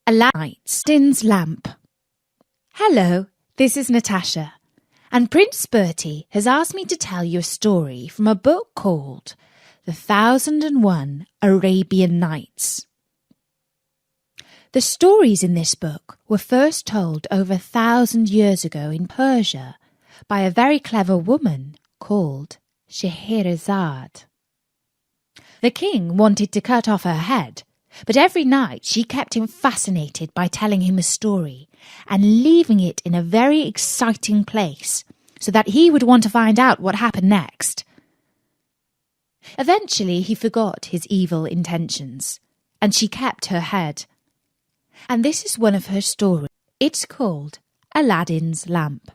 Aladdin's lamp. Hello, this is Natasha, and Prince Bertie has asked me to tell you a story from a book called The 1001 Arabian Nights. The stories in this book were first told over 1,000 years ago in Persia by a very clever woman called Scheherazade. The king wanted to cut off her head, but every night she kept him fascinated by telling him a story and leaving it in a very exciting place so that he would want to find out what happened next. Eventually he forgot his evil intentions, and she kept her head. And this is one of her stories. It's called Aladdin's Lamp.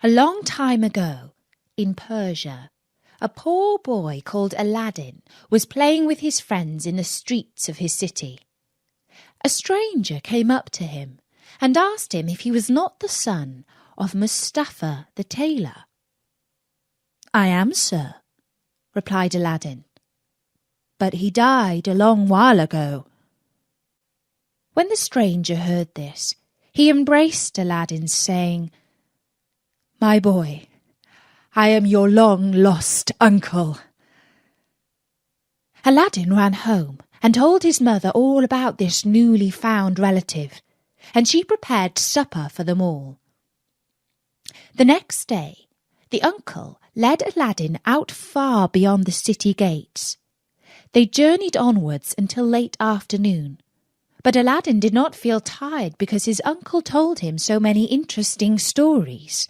A long time ago, in Persia, a poor boy called Aladdin was playing with his friends in the streets of his city. A stranger came up to him and asked him if he was not the son of Mustafa the tailor. "I am, sir," replied Aladdin, "but he died a long while ago." When the stranger heard this, he embraced Aladdin, saying, "My boy, I am your long-lost uncle." Aladdin ran home and told his mother all about this newly found relative, and she prepared supper for them all. The next day, the uncle led Aladdin out far beyond the city gates. They journeyed onwards until late afternoon, but Aladdin did not feel tired because his uncle told him so many interesting stories.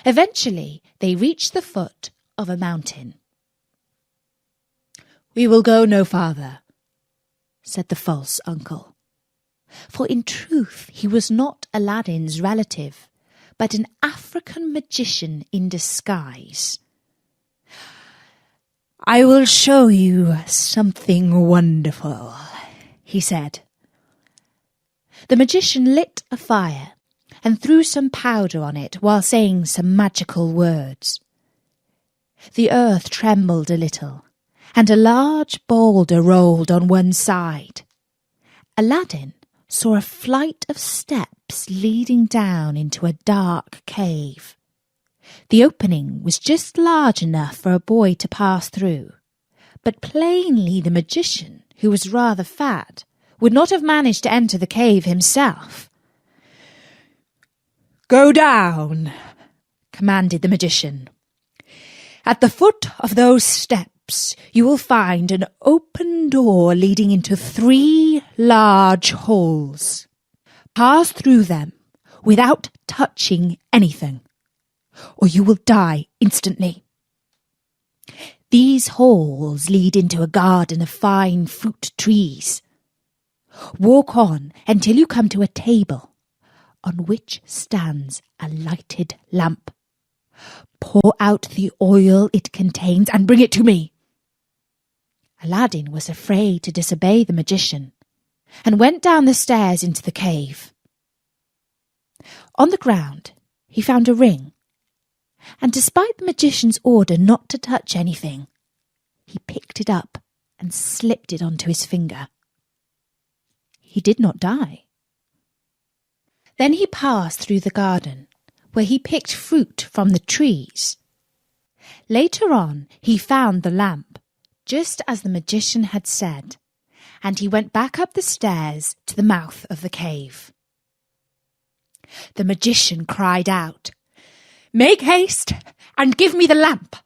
Eventually, they reached the foot of a mountain. "We will go no farther," said the false uncle. For in truth he was not Aladdin's relative, but an African magician in disguise. "I will show you something wonderful," he said. The magician lit a fire and threw some powder on it while saying some magical words. The earth trembled a little, and a large boulder rolled on one side. Aladdin saw a flight of steps leading down into a dark cave. The opening was just large enough for a boy to pass through, but plainly the magician, who was rather fat, would not have managed to enter the cave himself. "Go down," commanded the magician. "At the foot of those steps you will find an open door leading into 3 large holes. Pass through them without touching anything, or you will die instantly. These halls lead into a garden of fine fruit trees. Walk on until you come to a table on which stands a lighted lamp. Pour out the oil it contains and bring it to me." Aladdin was afraid to disobey the magician and went down the stairs into the cave. On the ground he found a ring, and despite the magician's order not to touch anything, he picked it up and slipped it onto his finger. He did not die. Then he passed through the garden, where he picked fruit from the trees. Later on, he found the lamp, just as the magician had said, and he went back up the stairs to the mouth of the cave. The magician cried out, "Make haste and give me the lamp!"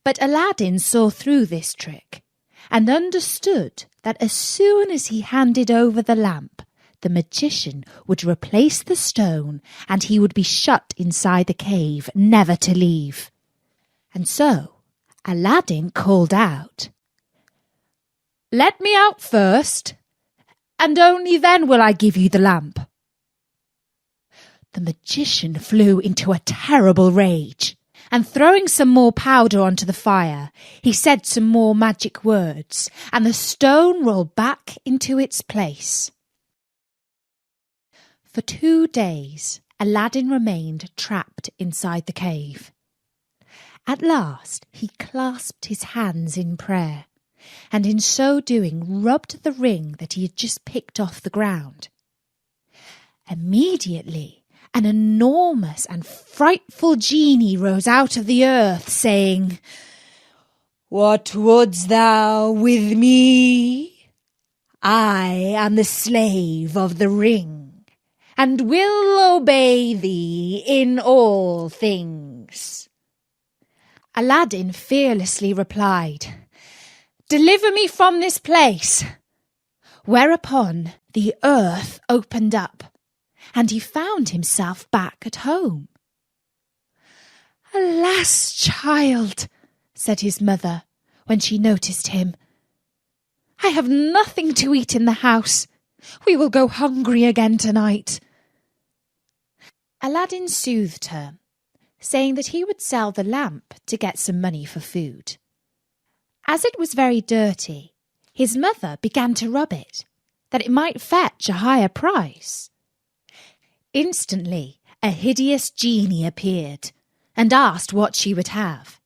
But Aladdin saw through this trick and understood that as soon as he handed over the lamp, the magician would replace the stone and he would be shut inside the cave, never to leave. And so Aladdin called out, "Let me out first, and only then will I give you the lamp." The magician flew into a terrible rage, and throwing some more powder onto the fire, he said some more magic words, and the stone rolled back into its place. For 2 days, Aladdin remained trapped inside the cave. At last he clasped his hands in prayer and in so doing rubbed the ring that he had just picked off the ground. Immediately, an enormous and frightful genie rose out of the earth, saying, "What wouldst thou with me? I am the slave of the ring, and will obey thee in all things." Aladdin fearlessly replied, "Deliver me from this place." Whereupon the earth opened up, and he found himself back at home. "Alas, child," said his mother, when she noticed him, "I have nothing to eat in the house. We will go hungry again tonight." Aladdin soothed her, saying that he would sell the lamp to get some money for food. As it was very dirty, his mother began to rub it, that it might fetch a higher price. Instantly, a hideous genie appeared and asked what she would have.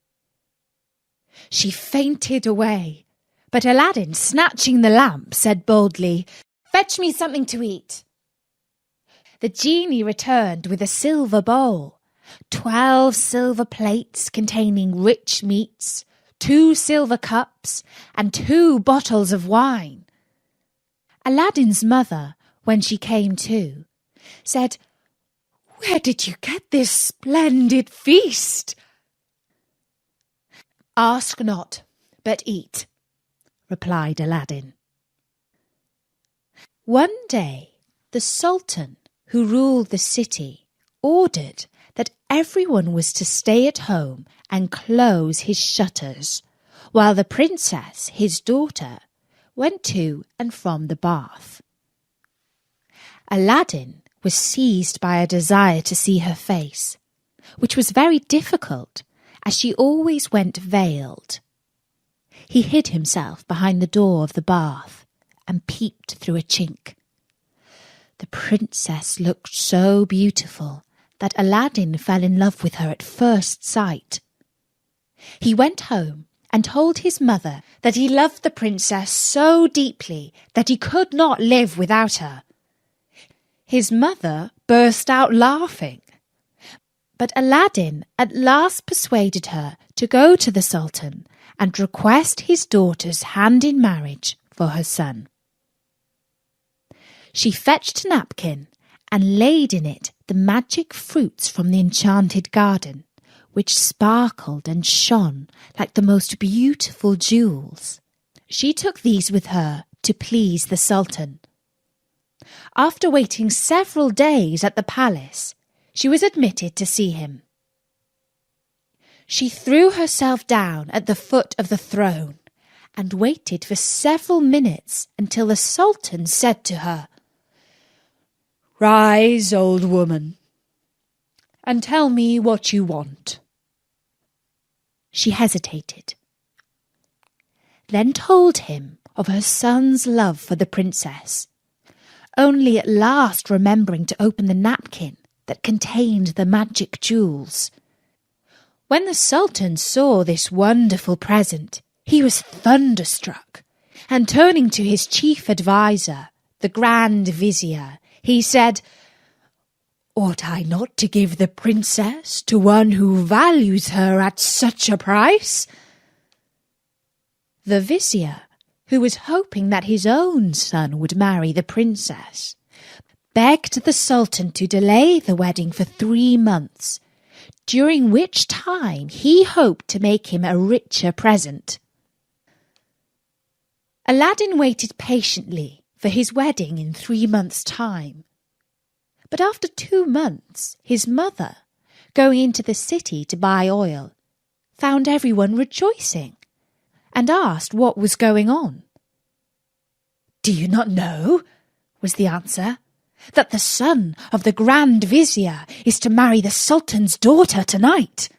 She fainted away, but Aladdin, snatching the lamp, said boldly, "Fetch me something to eat." The genie returned with a silver bowl, 12 silver plates containing rich meats, 2 silver cups, and 2 bottles of wine. Aladdin's mother, when she came to, said, "Where did you get this splendid feast?" "Ask not, but eat," replied Aladdin. One day, the Sultan, who ruled the city, ordered that everyone was to stay at home and close his shutters, while the princess, his daughter, went to and from the bath. Aladdin was seized by a desire to see her face, which was very difficult, as she always went veiled. He hid himself behind the door of the bath and peeped through a chink. The princess looked so beautiful that Aladdin fell in love with her at first sight. He went home and told his mother that he loved the princess so deeply that he could not live without her. His mother burst out laughing, but Aladdin at last persuaded her to go to the Sultan and request his daughter's hand in marriage for her son. She fetched a napkin and laid in it the magic fruits from the enchanted garden, which sparkled and shone like the most beautiful jewels. She took these with her to please the Sultan. After waiting several days at the palace, she was admitted to see him. She threw herself down at the foot of the throne and waited for several minutes until the Sultan said to her, "Rise, old woman, and tell me what you want." She hesitated, then told him of her son's love for the princess, only at last remembering to open the napkin that contained the magic jewels. When the Sultan saw this wonderful present, he was thunderstruck, and turning to his chief adviser, the Grand Vizier, he said, "Ought I not to give the princess to one who values her at such a price?" The vizier, who was hoping that his own son would marry the princess, begged the Sultan to delay the wedding for 3 months, during which time he hoped to make him a richer present. Aladdin waited patiently for his wedding in 3 months' time. But after 2 months, his mother, going into the city to buy oil, found everyone rejoicing, and asked what was going on. "Do you not know," was the answer, "that the son of the Grand Vizier is to marry the Sultan's daughter tonight?"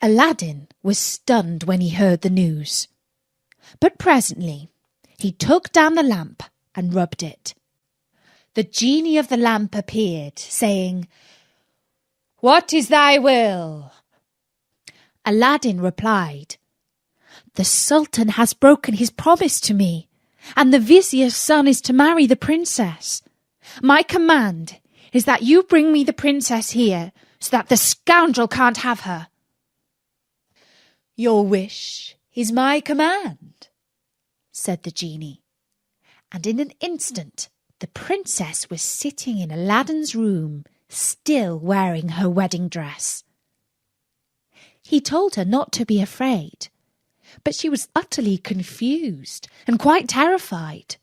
Aladdin was stunned when he heard the news, but presently he took down the lamp and rubbed it. The genie of the lamp appeared, saying, "What is thy will?" Aladdin replied, The Sultan has broken his promise to me, and the vizier's son is to marry the princess. My command is that you bring me the princess here, so that the scoundrel can't have her." "Your wish is my command," said the genie, and in an instant the princess was sitting in Aladdin's room, still wearing her wedding dress. He told her not to be afraid, but she was utterly confused and quite terrified.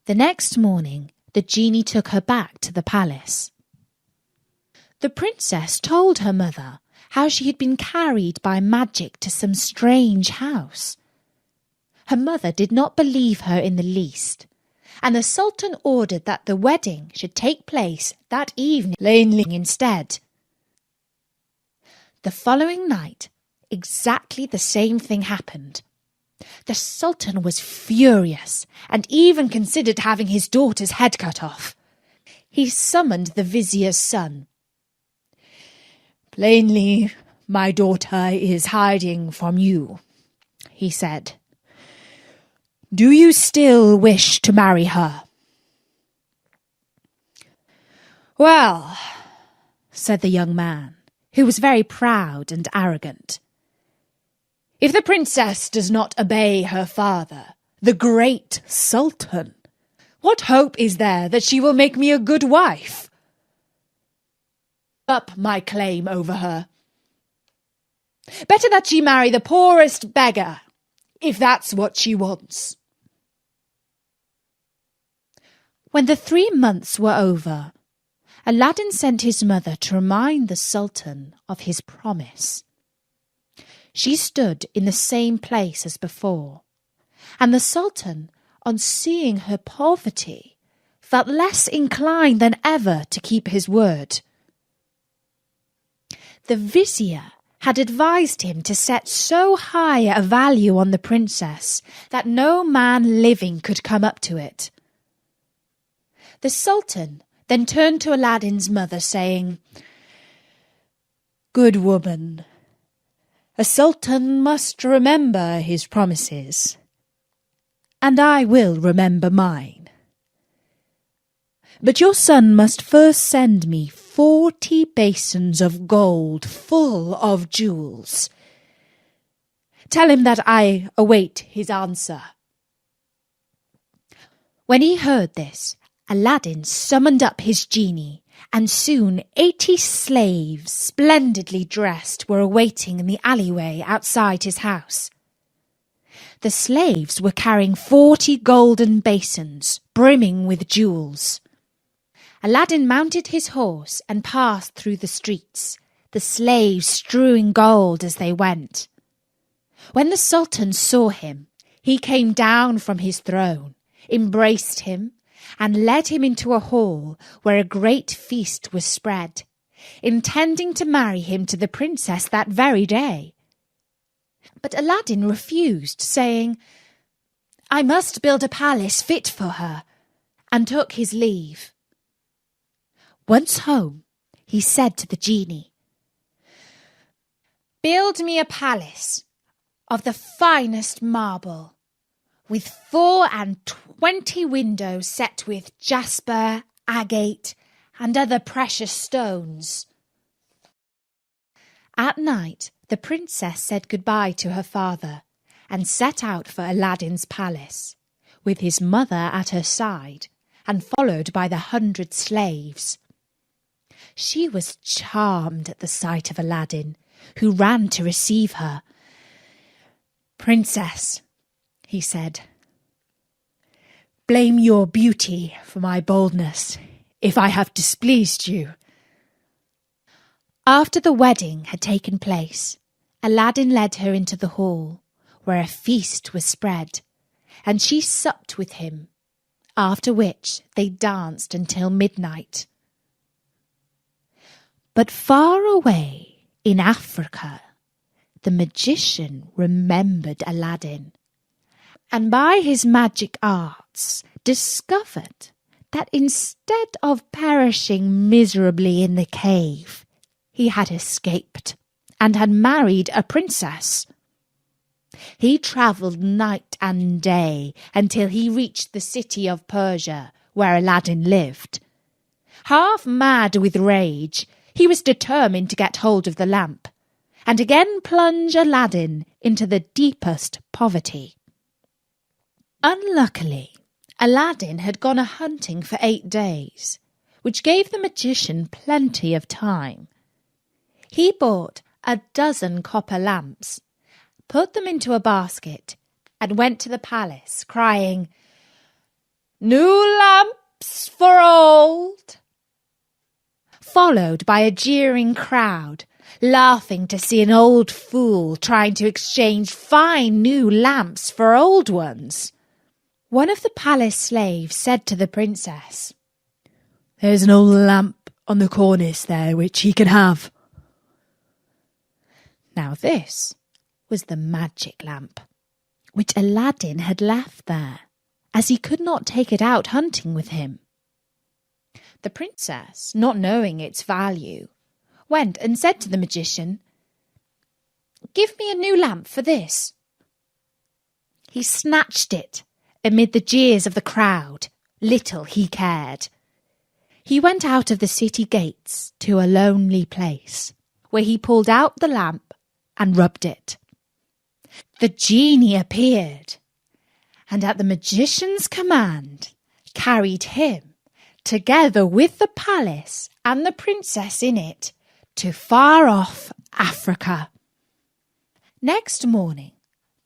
The next morning, the genie took her back to the palace. The princess told her mother how she had been carried by magic to some strange house. Her mother did not believe her in the least, and the Sultan ordered that the wedding should take place that evening instead. The following night, exactly the same thing happened. The Sultan was furious and even considered having his daughter's head cut off. He summoned the vizier's son. "Plainly, my daughter is hiding from you," he said. "Do you still wish to marry her?" "Well," said the young man, who was very proud and arrogant, "if the princess does not obey her father, the great Sultan, what hope is there that she will make me a good wife? Up my claim over her. Better that she marry the poorest beggar, if that's what she wants." When the 3 months were over, Aladdin sent his mother to remind the Sultan of his promise. She stood in the same place as before, and the Sultan, on seeing her poverty, felt less inclined than ever to keep his word. The vizier had advised him to set so high a value on the princess that no man living could come up to it. The Sultan then turned to Aladdin's mother, saying, "Good woman, a sultan must remember his promises, and I will remember mine. But your son must first send me 40 basins of gold full of jewels. Tell him that I await his answer." When he heard this, Aladdin summoned up his genie, and soon 80 slaves, splendidly dressed, were awaiting in the alleyway outside his house. The slaves were carrying 40 golden basins, brimming with jewels. Aladdin mounted his horse and passed through the streets, the slaves strewing gold as they went. When the Sultan saw him, he came down from his throne, embraced him, and led him into a hall where a great feast was spread, intending to marry him to the princess that very day. But Aladdin refused, saying, "I must build a palace fit for her," and took his leave. Once home, he said to the genie, "Build me a palace of the finest marble, with 24 windows set with jasper, agate, and other precious stones." At night, the princess said goodbye to her father and set out for Aladdin's palace, with his mother at her side and followed by the 100 slaves. She was charmed at the sight of Aladdin, who ran to receive her. "Princess," he said, "blame your beauty for my boldness, if I have displeased you." After the wedding had taken place, Aladdin led her into the hall, where a feast was spread, and she supped with him, after which they danced until midnight. But far away in Africa, the magician remembered Aladdin, and by his magic arts discovered that instead of perishing miserably in the cave, he had escaped and had married a princess. He travelled night and day until he reached the city of Persia, where Aladdin lived. Half mad with rage, he was determined to get hold of the lamp, and again plunge Aladdin into the deepest poverty. Unluckily, Aladdin had gone a-hunting for 8 days, which gave the magician plenty of time. He bought 12 copper lamps, put them into a basket, and went to the palace, crying, "New lamps for old!" Followed by a jeering crowd, laughing to see an old fool trying to exchange fine new lamps for old ones. One of the palace slaves said to the princess, "There's an old lamp on the cornice there which he can have." Now this was the magic lamp, which Aladdin had left there, as he could not take it out hunting with him. The princess, not knowing its value, went and said to the magician, "Give me a new lamp for this." He snatched it amid the jeers of the crowd. Little he cared. He went out of the city gates to a lonely place, where he pulled out the lamp and rubbed it. The genie appeared, and at the magician's command carried him, together with the palace and the princess in it, to far-off Africa. Next morning,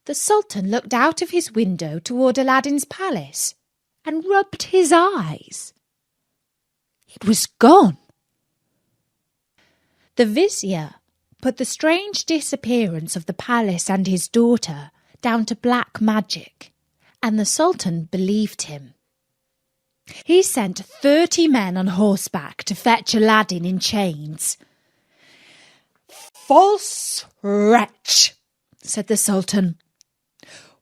the Sultan looked out of his window toward Aladdin's palace and rubbed his eyes. It was gone. The vizier put the strange disappearance of the palace and his daughter down to black magic, and the Sultan believed him. He sent 30 men on horseback to fetch Aladdin in chains. "False wretch," said the Sultan,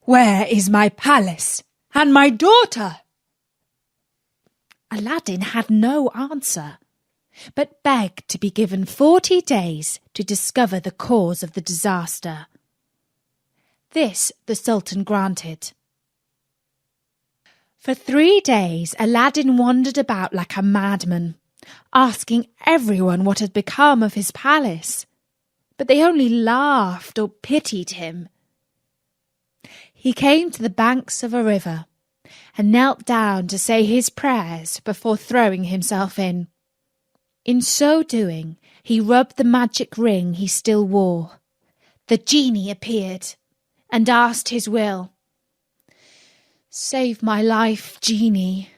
"where is my palace and my daughter?" Aladdin had no answer, but begged to be given 40 days to discover the cause of the disaster. This the Sultan granted. For 3 days Aladdin wandered about like a madman, asking everyone what had become of his palace, but they only laughed or pitied him. He came to the banks of a river and knelt down to say his prayers before throwing himself in. In so doing, he rubbed the magic ring he still wore. The genie appeared and asked his will. "Save my life, genie,"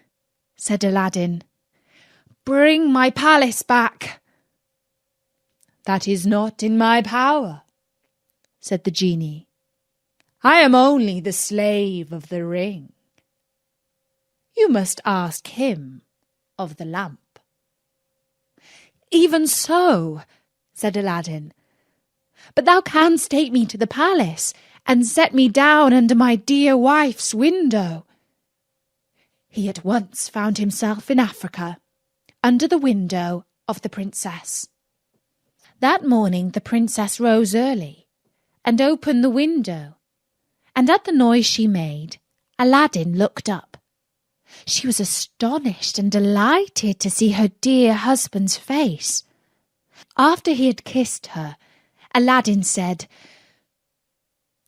said Aladdin. "Bring my palace back." "That is not in my power," said the genie. "I am only the slave of the ring. You must ask him of the lamp." "Even so," said Aladdin, "but thou canst take me to the palace and set me down under my dear wife's window." He at once found himself in Africa, under the window of the princess. That morning the princess rose early and opened the window, and at the noise she made, Aladdin looked up. She was astonished and delighted to see her dear husband's face. After he had kissed her, Aladdin said,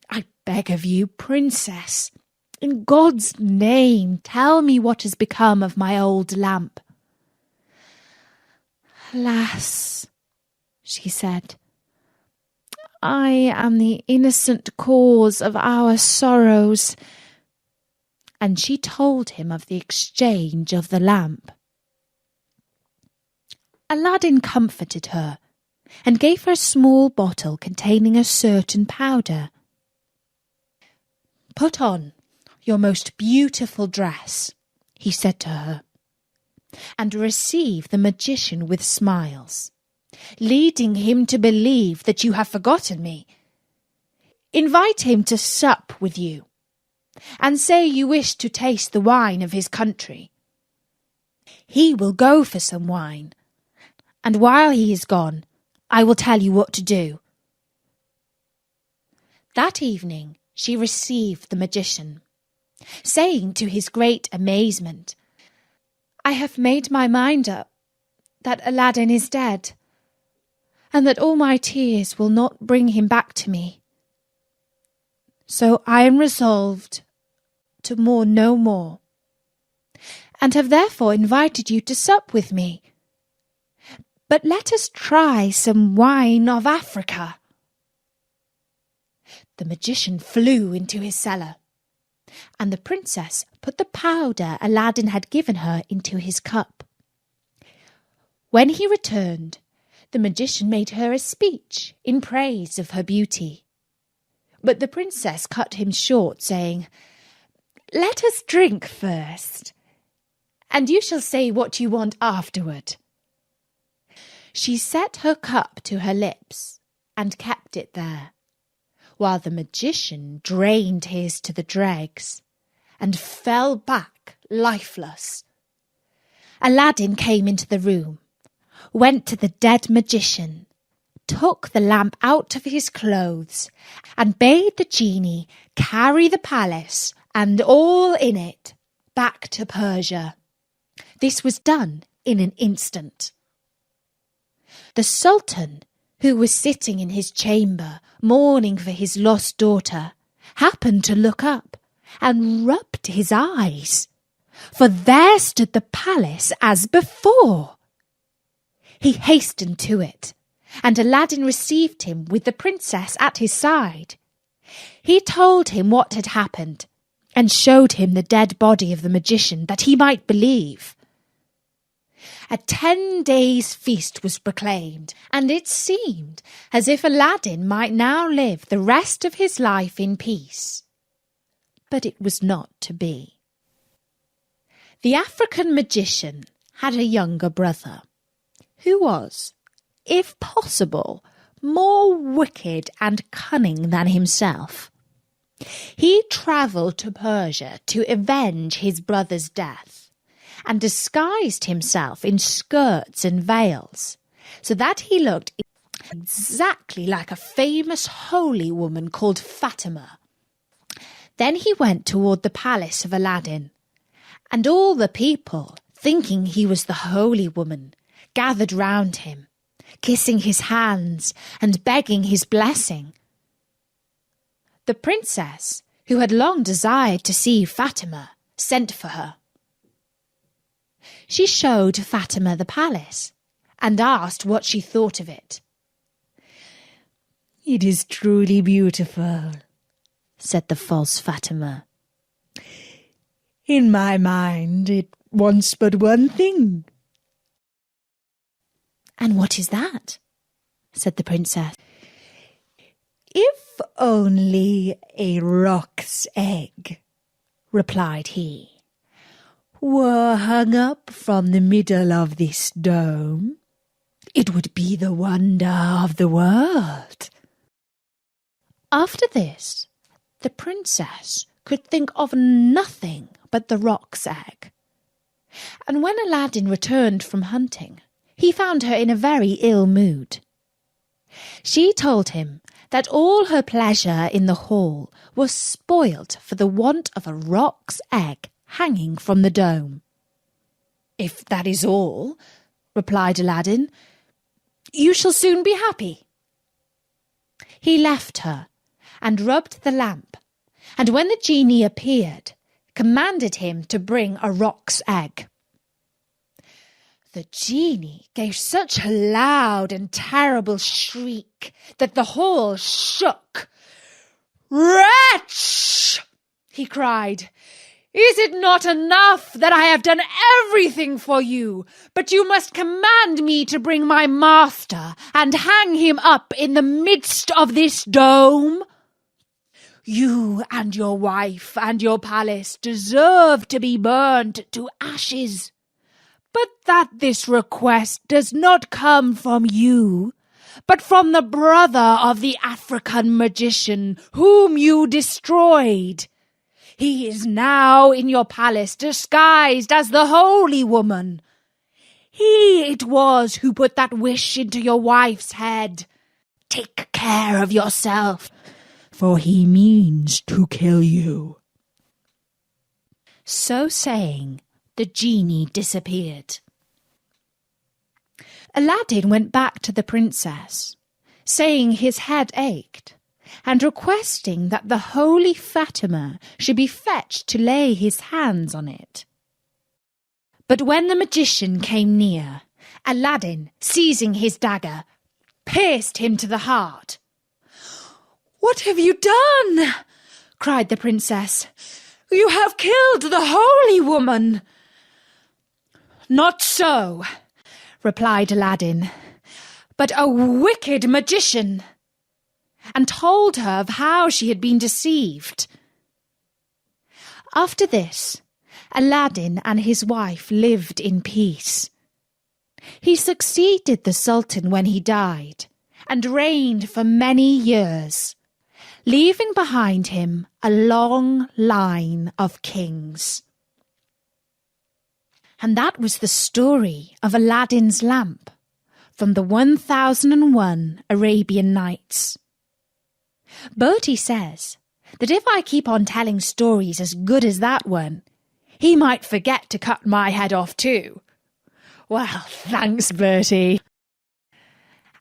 "I beg of you, princess, in God's name, tell me what has become of my old lamp." "Alas," she said, "I am the innocent cause of our sorrows." And she told him of the exchange of the lamp. Aladdin comforted her and gave her a small bottle containing a certain powder. "Put on your most beautiful dress," he said to her, "and receive the magician with smiles, leading him to believe that you have forgotten me. Invite him to sup with you, and say you wish to taste the wine of his country. He will go for some wine, and while he is gone, I will tell you what to do." That evening she received the magician, saying to his great amazement, "I have made my mind up that Aladdin is dead, and that all my tears will not bring him back to me. So I am resolved to mourn no more, and have therefore invited you to sup with me. But let us try some wine of Africa." The magician flew into his cellar, and the princess put the powder Aladdin had given her into his cup. When he returned, the magician made her a speech in praise of her beauty. But the princess cut him short, saying, "Let us drink first, and you shall say what you want afterward." She set her cup to her lips and kept it there, while the magician drained his to the dregs and fell back lifeless. Aladdin came into the room, went to the dead magician, took the lamp out of his clothes, and bade the genie carry the palace and all in it back to Persia. This was done in an instant. The Sultan, who was sitting in his chamber mourning for his lost daughter, happened to look up and rubbed his eyes, for there stood the palace as before. He hastened to it, and Aladdin received him with the princess at his side. He told him what had happened, and showed him the dead body of the magician, that he might believe. A 10 days' feast was proclaimed, and it seemed as if Aladdin might now live the rest of his life in peace. But it was not to be. The African magician had a younger brother, who was, if possible, more wicked and cunning than himself. He travelled to Persia to avenge his brother's death, and disguised himself in skirts and veils, so that he looked exactly like a famous holy woman called Fatima. Then he went toward the palace of Aladdin, and all the people, thinking he was the holy woman, gathered round him, kissing his hands and begging his blessing. The princess, who had long desired to see Fatima, sent for her. She showed Fatima the palace, and asked what she thought of it. "It is truly beautiful," said the false Fatima. "In my mind it wants but one thing." "And what is that?" said the princess. "If only a roc's egg," replied he, "were hung up from the middle of this dome, it would be the wonder of the world." After this, the princess could think of nothing but the roc's egg. And when Aladdin returned from hunting, he found her in a very ill mood. She told him that all her pleasure in the hall was spoilt for the want of a roc's egg hanging from the dome. "If that is all," replied Aladdin, "you shall soon be happy." He left her and rubbed the lamp, and when the genie appeared, commanded him to bring a roc's egg. The genie gave such a loud and terrible shriek that the hall shook. "Wretch!" he cried. "Is it not enough that I have done everything for you, but you must command me to bring my master and hang him up in the midst of this dome? You and your wife and your palace deserve to be burned to ashes. But that this request does not come from you, but from the brother of the African magician whom you destroyed. He is now in your palace disguised as the holy woman. He it was who put that wish into your wife's head. Take care of yourself, for he means to kill you." So saying, the genie disappeared. Aladdin went back to the princess, saying his head ached, and requesting that the holy Fatima should be fetched to lay his hands on it. But when the magician came near, Aladdin, seizing his dagger, pierced him to the heart. "What have you done?" cried the princess. "You have killed the holy woman." "Not so," replied Aladdin, "but a wicked magician," and told her of how she had been deceived. After this, Aladdin and his wife lived in peace. He succeeded the Sultan when he died, and reigned for many years, leaving behind him a long line of kings. And that was the story of Aladdin's lamp from the 1001 Arabian Nights. Bertie says that if I keep on telling stories as good as that one, he might forget to cut my head off too. Well, thanks, Bertie.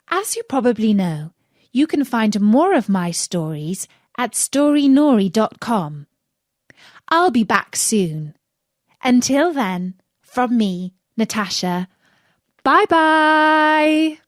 As you probably know, you can find more of my stories at storynori.com. I'll be back soon. Until then, from me, Natasha, bye-bye!